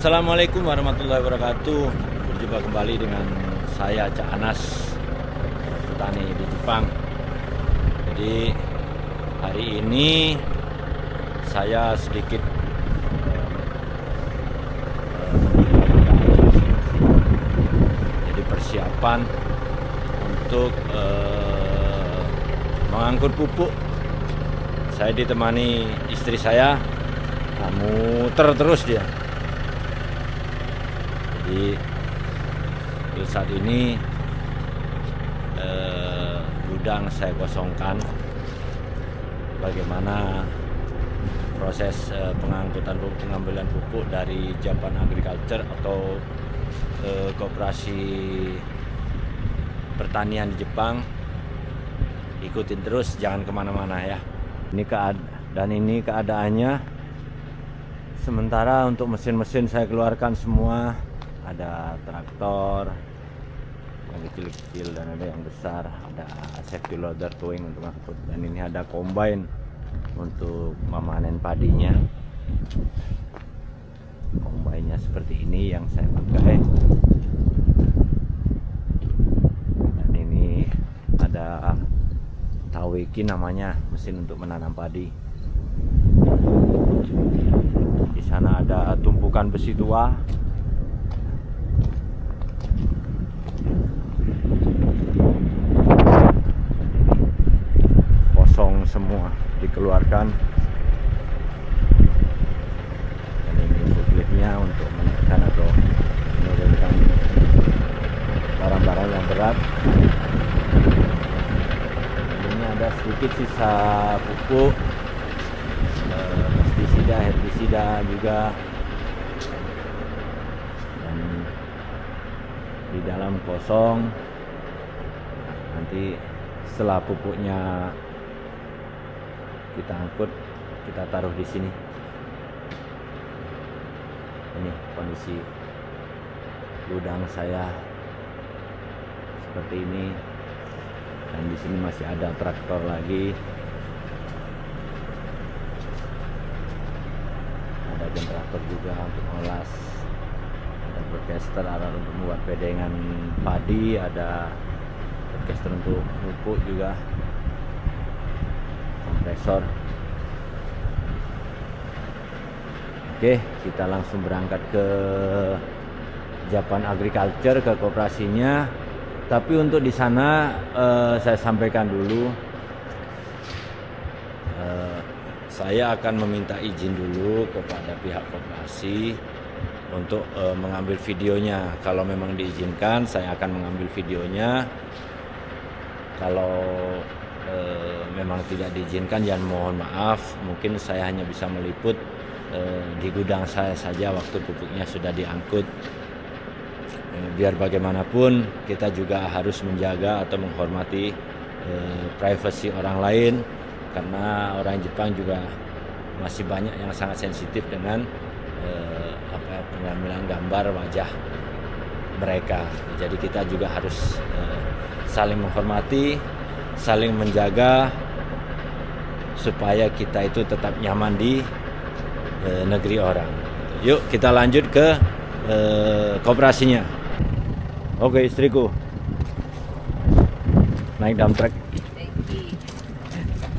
Assalamualaikum warahmatullahi wabarakatuh. Berjumpa kembali dengan saya Cak Anas, petani di Jepang. Jadi hari ini saya sedikit jadi persiapan untuk mengangkut pupuk. Saya ditemani istri saya, muter terus dia. Jadi saat ini gudang saya kosongkan. Bagaimana proses pengambilan pupuk dari Japan Agriculture atau koperasi pertanian di Jepang. Ikutin terus, jangan kemana-mana ya. Ini keadaannya. Sementara untuk mesin-mesin saya keluarkan semua. Ada traktor yang kecil-kecil dan ada yang besar, ada safety loader towing untuk angkut, dan ini ada combine untuk memanen padinya. Combine-nya seperti ini yang saya pakai, dan ini ada Taweki namanya, mesin untuk menanam padi. Di sana ada tumpukan besi tua. Kosong semua, dikeluarkan. Dan ini bookletnya untuk menaikkan atau menurunkan barang-barang yang berat. Dan ini ada sedikit sisa pupuk, pestisida, herbisida juga. Dan di dalam kosong. Nanti setelah pupuknya kita angkut, kita taruh di sini. Ini kondisi gudang saya seperti ini, dan di sini masih ada traktor lagi, ada generator juga untuk ngolas, ada broadcaster alat untuk membuat bedengan padi, ada broadcaster untuk pupuk juga, kompresor. Oke, kita langsung berangkat ke Japan Agriculture, ke koperasinya. Tapi untuk di sana saya sampaikan dulu, saya akan meminta izin dulu kepada pihak koperasi untuk mengambil videonya. Kalau memang diizinkan, saya akan mengambil videonya. Kalau memang tidak diizinkan, ya mohon maaf, mungkin saya hanya bisa meliput di gudang saya saja waktu pupuknya sudah diangkut. Biar bagaimanapun kita juga harus menjaga atau menghormati privasi orang lain, karena orang Jepang juga masih banyak yang sangat sensitif dengan pengambilan gambar wajah mereka. Jadi kita juga harus saling menghormati, saling menjaga supaya kita itu tetap nyaman di negeri orang. Yuk kita lanjut ke koperasinya. Oke istriku, naik dump truck.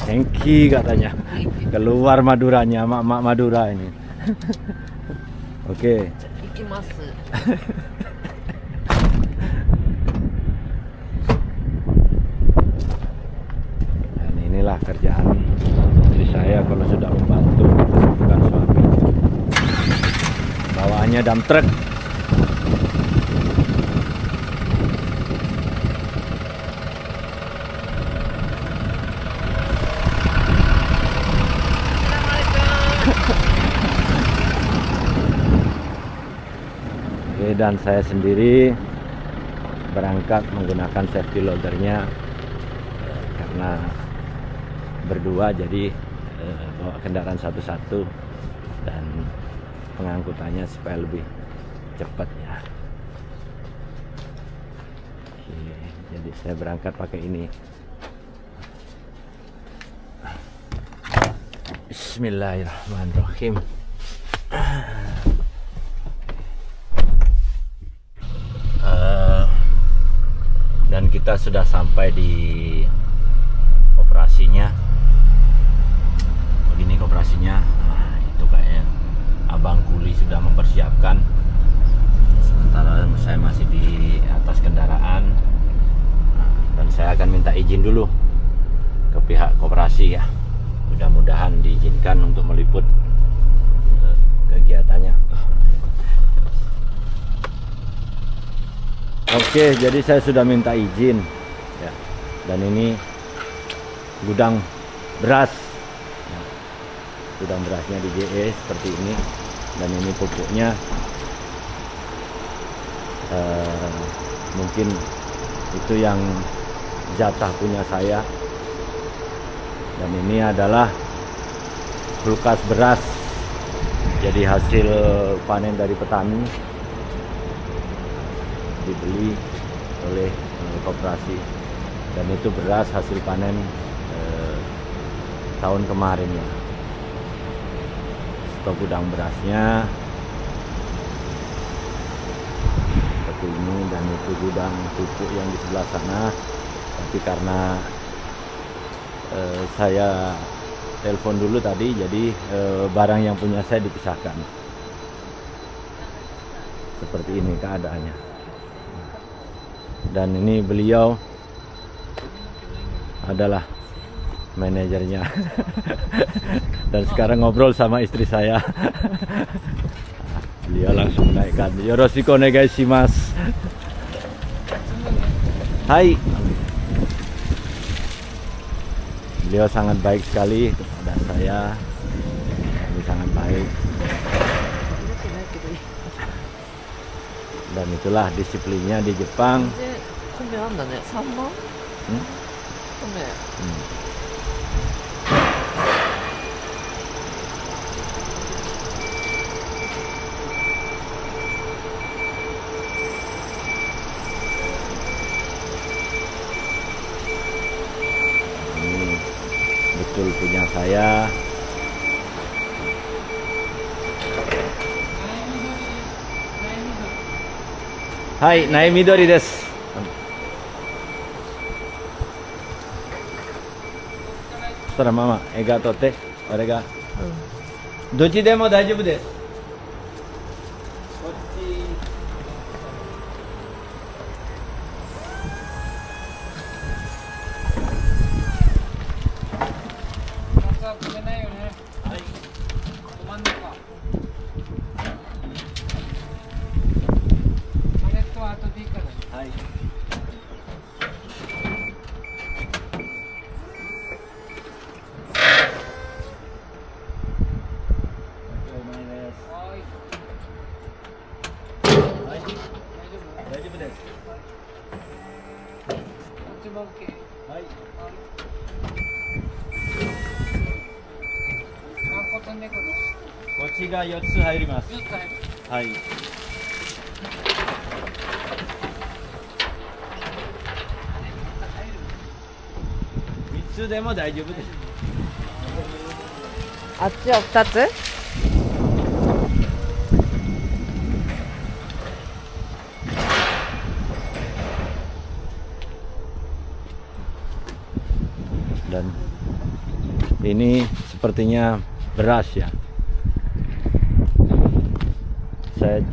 Hengki katanya, keluar Maduranya, mak Madura ini. Oke. Ikimasu. Dan inilah kerjaan istri saya kalau sudah membantu kesibukan suami. Bawaannya dump truck. Oke, dan saya sendiri berangkat menggunakan safety loadernya karena berdua, jadi bawa kendaraan satu-satu dan pengangkutannya supaya lebih cepat ya. Oke, jadi saya berangkat pakai ini. Bismillahirrahmanirrahim. kita sudah sampai di koperasinya. Begini koperasinya. Nah, itu kayaknya abang kuli sudah mempersiapkan. Sementara saya masih di atas kendaraan. Nah, dan saya akan minta izin dulu ke pihak koperasi ya. Mudah-mudahan diizinkan untuk meliput kegiatannya. Oke, jadi saya sudah minta izin ya. Dan ini gudang beras ya. Gudang berasnya di JE seperti ini. Dan ini pupuknya mungkin itu yang jatah punya saya. Dan ini adalah kulkas beras, jadi hasil panen dari petani, dibeli oleh koperasi. Dan itu beras hasil panen tahun kemarin ya. Stok gudang berasnya seperti ini. Dan itu gudang pupuk yang di sebelah sana. Tapi karena saya telepon dulu tadi, jadi barang yang punya saya dipisahkan. Seperti ini keadaannya. Dan ini beliau adalah manajernya. Dan sekarang ngobrol sama istri saya. Beliau langsung naikkan. Yoroshiku onegai shimasu. Hai. Beliau sangat baik sekali kepada saya. Ini sangat baik. Dan itulah disiplinnya di Jepang. Ini betul punya saya. Hai, nae midori desu. Setelah mama, ega tote, orega. Dochi demo daijoubu desu. Kochi. Kochi ga 4つ入ります。はい。いつでも大丈夫です。あっちは2つ？Dan ini sepertinya beras ya. Saya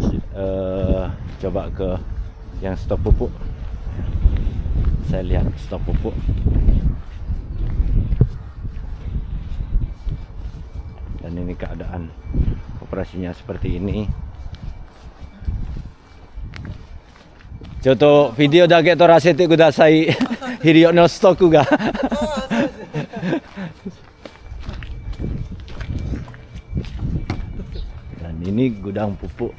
coba ke yang stok pupuk. Saya lihat stok pupuk. Dan ini keadaan operasinya seperti ini. Coto video dake torasete kudasai. Hirio no stoku ga. Dan ini gudang pupuk.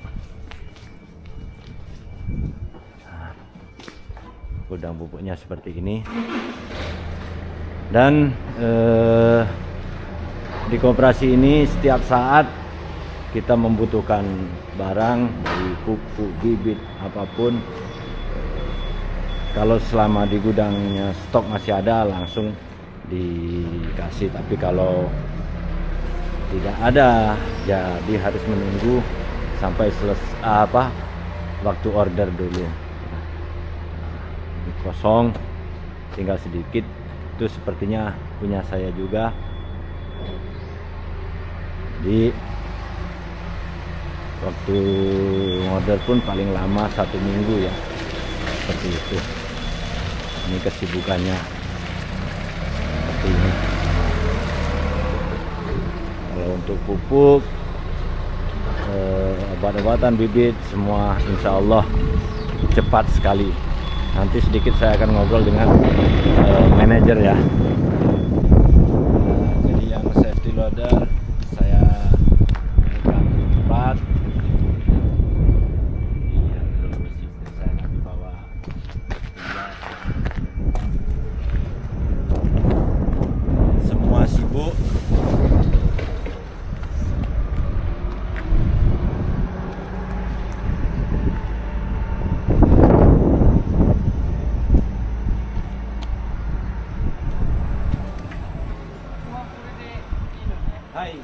Gudang pupuknya seperti ini. Dan di koperasi ini setiap saat kita membutuhkan barang dari pupuk, bibit, apapun. Kalau selama di gudangnya stok masih ada, langsung dikasih. Tapi kalau tidak ada, jadi harus menunggu sampai selesai waktu order dulu. Ini kosong. tinggal sedikit. Itu sepertinya punya saya juga. Jadi waktu order pun paling lama 1 minggu ya, seperti itu. Ini kesibukannya seperti ini. Kalau untuk pupuk, obat-obatan, bibit, semua insya Allah cepat sekali. Nanti sedikit saya akan ngobrol dengan manajer ya. Jadi yang safety loader saya berikan cepat. Saya nanti bawa semua sibuk. Hai.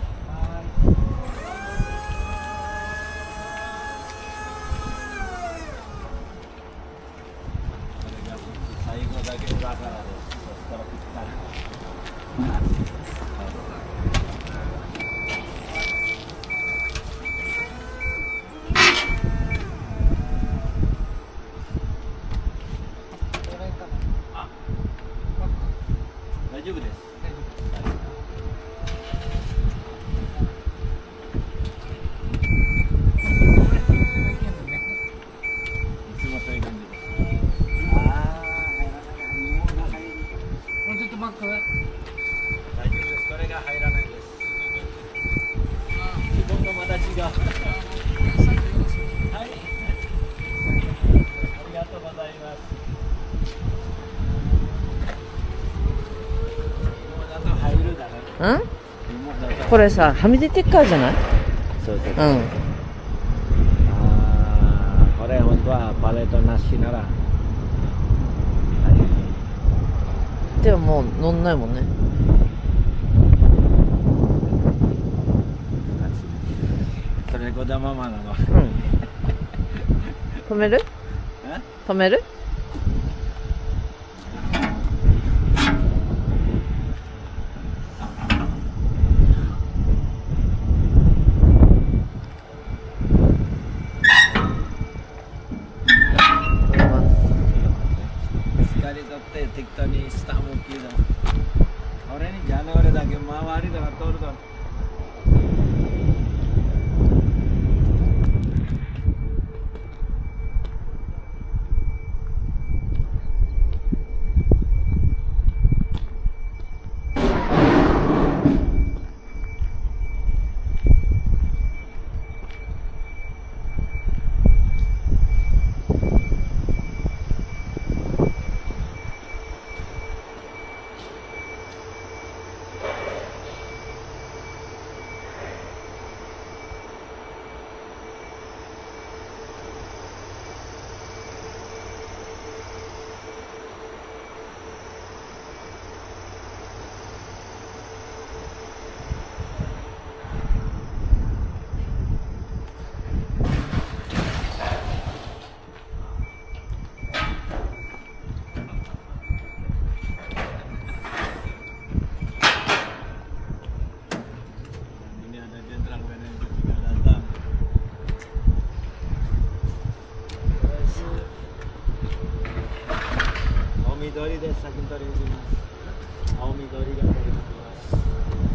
んこれさ、はみ出てっからじゃない？そうそう。うん。これ本当はパレットなしなら。でももう乗んないもんね。それこだままなの。うん。止める？止める？適当にスターも切るだ。俺にじゃね俺だけ周りだから通ると。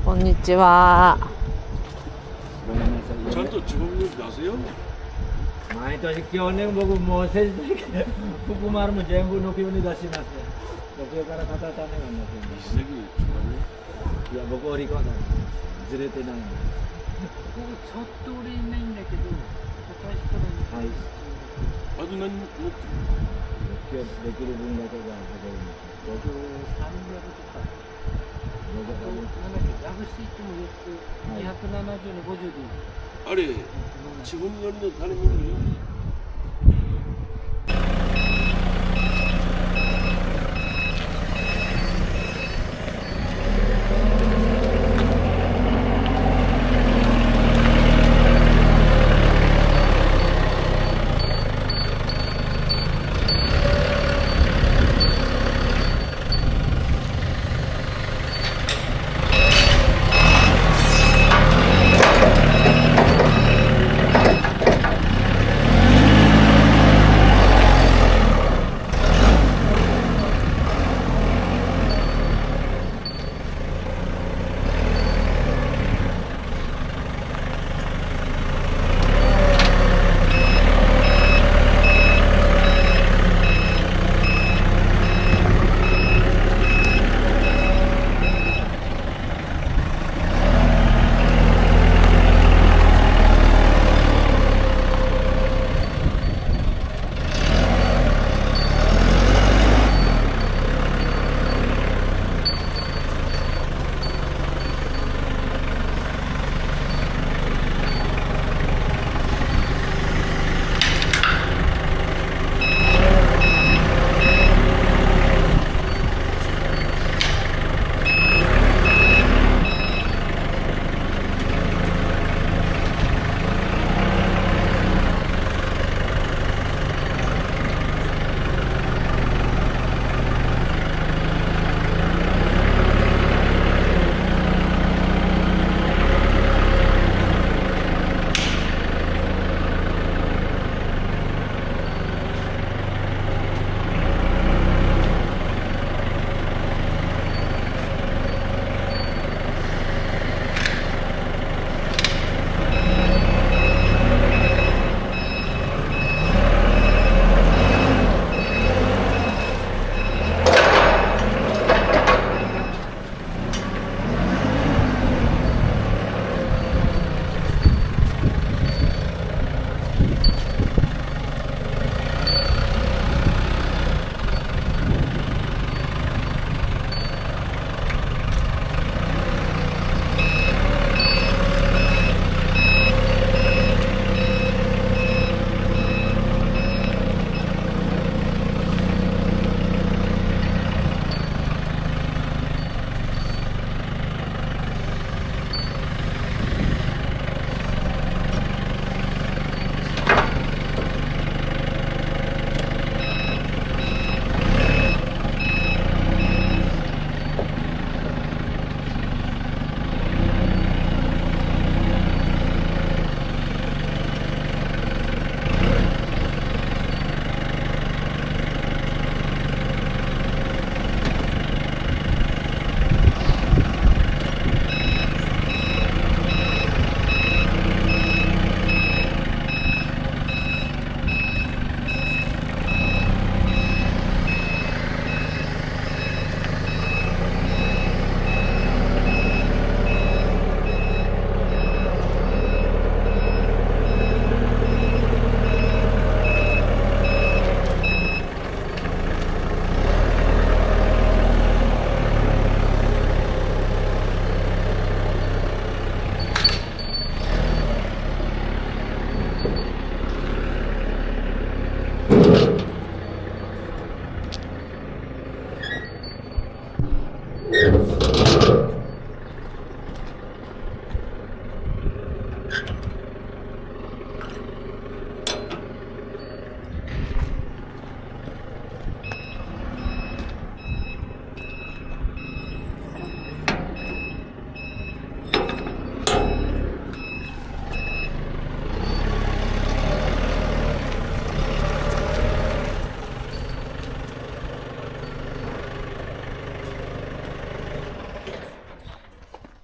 こんにちは。ちゃんと自分で出せよ。毎年去年僕もうせず福丸も全部のきように出しますよ。どこから片種がなってます。いや僕折り込んだずれてないんです。ここちょっと俺いないんだけど、高い人らに。はい。あと何持ってる？今日できる分だけが300とか。なんだっけ、ラブシートも4つ、270の50でいい。あれ、自分なりの種もいるよ。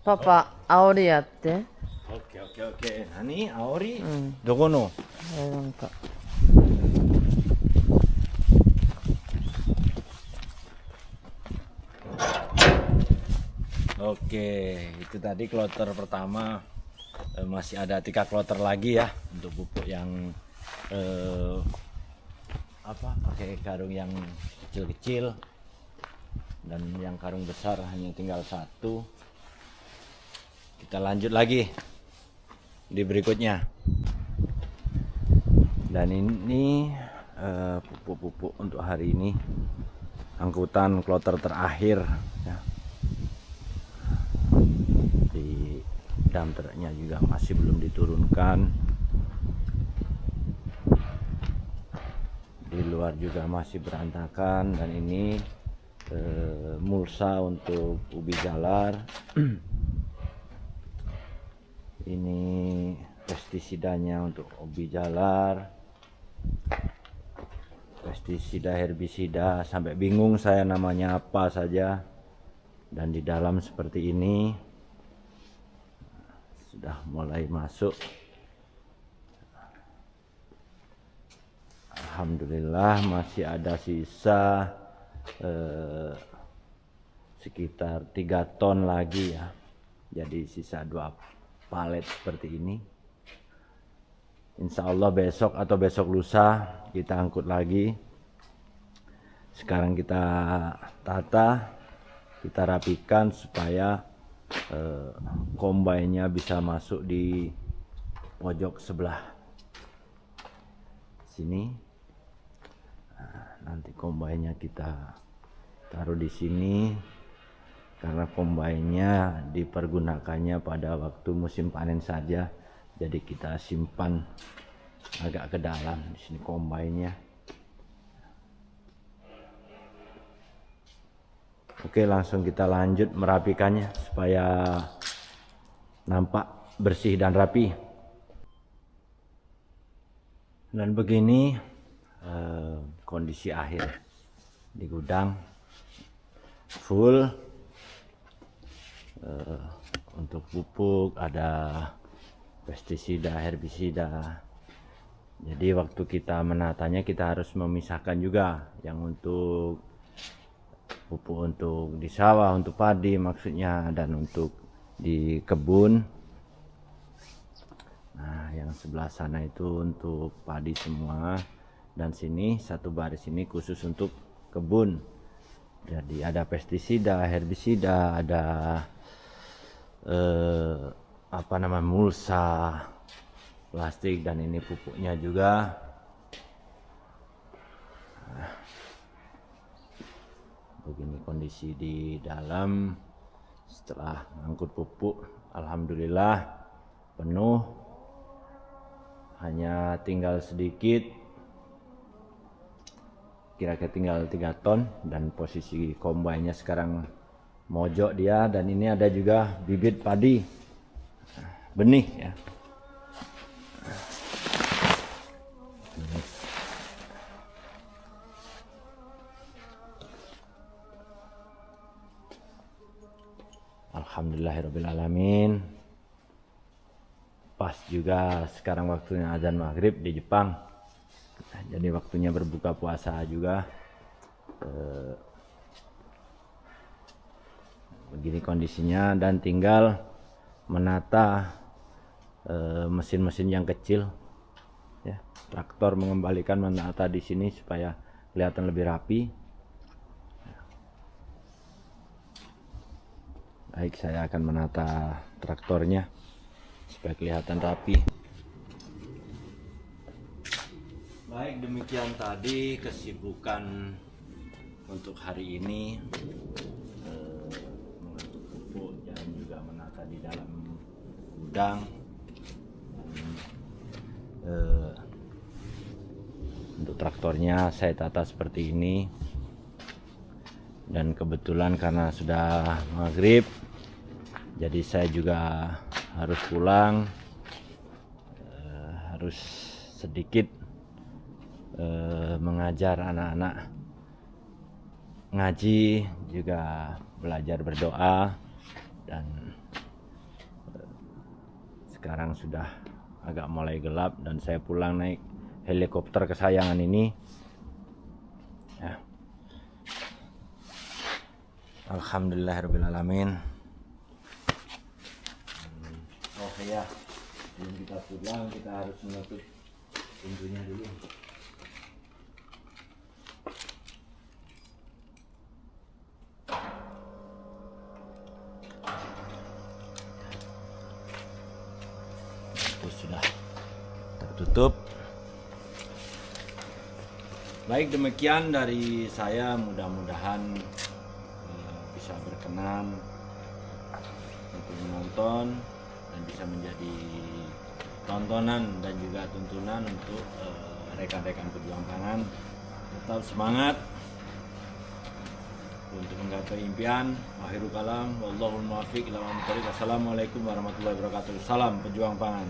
パパ、煽りやって。オッケーオッケーオッケー。何煽り、うん。どこのなんか。Oke, itu tadi kloter pertama. Masih ada 3 kloter lagi ya untuk pupuk yang pakai karung yang kecil-kecil, dan yang karung besar hanya tinggal 1. Kita lanjut lagi di berikutnya. Dan ini pupuk-pupuk untuk hari ini, angkutan kloter terakhir ya. Di dump truknya juga masih belum diturunkan, di luar juga masih berantakan. Dan ini mulsa untuk ubi jalar. Ini pestisidanya untuk ubi jalar, pestisida herbisida, sampai bingung saya namanya apa saja. Dan di dalam seperti ini sudah mulai masuk. Alhamdulillah masih ada sisa sekitar 3 ton lagi ya. Jadi sisa 2 palet seperti ini. Insya Allah besok atau besok lusa kita angkut lagi. Sekarang kita tata, kita rapikan supaya kombainnya bisa masuk di pojok sebelah sini. Nah, nanti kombainnya kita taruh di sini, karena kombainnya dipergunakannya pada waktu musim panen saja. Jadi kita simpan agak ke dalam di sini kombainnya. Oke, langsung kita lanjut merapikannya supaya nampak bersih dan rapi. Dan begini kondisi akhir di gudang, full. Untuk pupuk ada pestisida, herbisida. Jadi waktu kita menatanya kita harus memisahkan juga yang untuk pupuk untuk di sawah, untuk padi maksudnya, dan untuk di kebun. Nah, yang sebelah sana itu untuk padi semua, dan sini satu baris ini khusus untuk kebun. Jadi ada pestisida, herbisida, ada mulsa, plastik, dan ini pupuknya juga. Nah, begini kondisi di dalam setelah ngangkut pupuk. Alhamdulillah penuh, hanya tinggal sedikit, kira-kira tinggal 3 ton. Dan posisi kombainnya sekarang mojok dia, dan ini ada juga bibit padi benih ya. Alhamdulillahirrabbilalamin. Pas juga sekarang waktunya azan maghrib di Jepang. Jadi waktunya berbuka puasa juga. Begini kondisinya, dan tinggal menata mesin-mesin yang kecil ya. Traktor mengembalikan, menata di sini supaya kelihatan lebih rapi. Baik, saya akan menata traktornya supaya kelihatan rapi. Baik, demikian tadi kesibukan untuk hari ini, mengangkut pupuk dan juga menata di dalam gudang. Untuk traktornya saya tata seperti ini, dan kebetulan karena sudah maghrib, jadi saya juga harus pulang, harus sedikit mengajar anak-anak ngaji, juga belajar berdoa, dan sekarang sudah agak mulai gelap dan saya pulang naik helikopter kesayangan ini. Ya. Alhamdulillahirrahmanirrahim. Oh ya, sebelum kita pulang kita harus menutup pintunya dulu. Itu sudah tertutup. Baik, demikian dari saya, mudah-mudahan bisa berkenan untuk menonton dan bisa menjadi tontonan dan juga tuntunan untuk rekan-rekan pejuang pangan. Tetap semangat untuk menggapai impian. Akhirul kalam, wallahul muwaffiq ila aqwamit thoriq. Wassalamualaikum warahmatullahi wabarakatuh. Salam pejuang pangan.